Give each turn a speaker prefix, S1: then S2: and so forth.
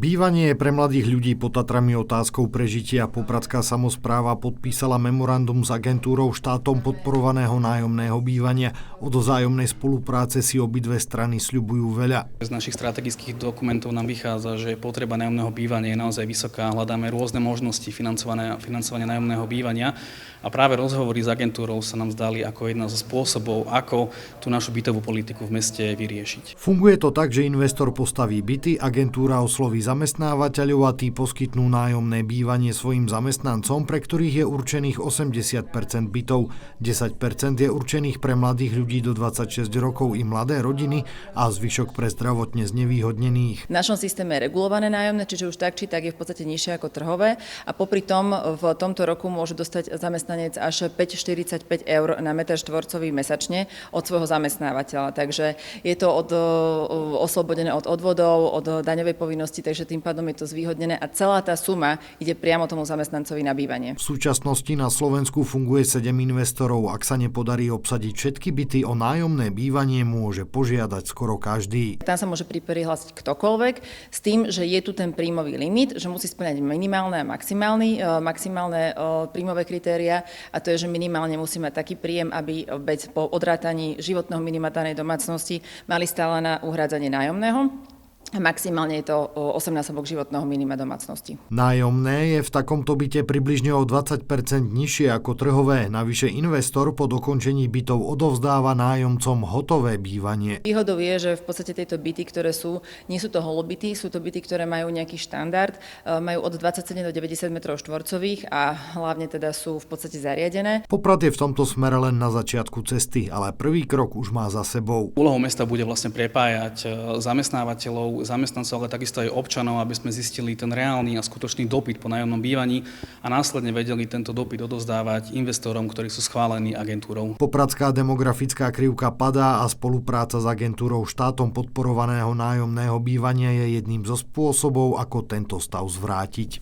S1: Bývanie je pre mladých ľudí pod Tatrami otázkou prežitia. Popradská samospráva podpísala memorandum s agentúrou štátom podporovaného nájomného bývania. Od vzájomnej spolupráce si obidve strany sľubujú veľa.
S2: Z našich strategických dokumentov nám vychádza, že potreba nájomného bývania je naozaj vysoká. Hľadáme rôzne možnosti financovania nájomného bývania a práve rozhovory s agentúrou sa nám zdali ako jedna zo spôsobov, ako tú našu bytovú politiku v meste vyriešiť.
S1: Funguje to tak, že investor postaví byty, agentúra osloví zamestnávateľov a tí poskytnú nájomné bývanie svojim zamestnancom, pre ktorých je určených 80% bytov. 10% je určených pre mladých ľudí do 26 rokov i mladé rodiny a zvyšok pre zdravotne znevýhodnených.
S3: V našom systéme je regulované nájomné, čiže už tak či tak je v podstate nižšie ako trhové a popri tom v tomto roku môže dostať zamestnanec až 5,45 eur na meter štvorcový mesačne od svojho zamestnávateľa. Takže je to oslobodené od odvodov, od daňovej povinnosti, takže tým pádom je to zvýhodnené a celá tá suma ide priamo tomu zamestnancovi na bývanie.
S1: V súčasnosti na Slovensku funguje 7 investorov. Ak sa nepodarí obsadiť všetky byty, o nájomné bývanie môže požiadať skoro každý.
S3: Tam sa môže prihlásiť ktokoľvek s tým, že je tu ten príjmový limit, že musí spĺňať minimálne a maximálne príjmové kritéria a to je, že minimálne musí mať taký príjem, aby po odrátaní životného minima danej domácnosti mali stále na uhrádzanie nájomného. Maximálne je to 8-násobok životného minima domácnosti.
S1: Nájomné je v takomto byte približne o 20% nižšie ako trhové. Navyše investor po dokončení bytov odovzdáva nájomcom hotové bývanie.
S3: Výhodou je, že v podstate tieto byty, ktoré nie sú to holobyty, sú to byty, ktoré majú nejaký štandard, majú od 27 do 90 metrov štvorcových a hlavne teda sú v podstate zariadené.
S1: Poprad je v tomto smere len na začiatku cesty, ale prvý krok už má za sebou.
S2: Úlohou mesta bude vlastne prepájať zamestnávateľov, zamestnancov, ale takisto aj občanov, aby sme zistili ten reálny a skutočný dopyt po nájomnom bývaní a následne vedeli tento dopyt odovzdávať investorom, ktorí sú schválení agentúrou.
S1: Popradská demografická krivka padá a spolupráca s agentúrou štátom podporovaného nájomného bývania je jedným zo spôsobov, ako tento stav zvrátiť.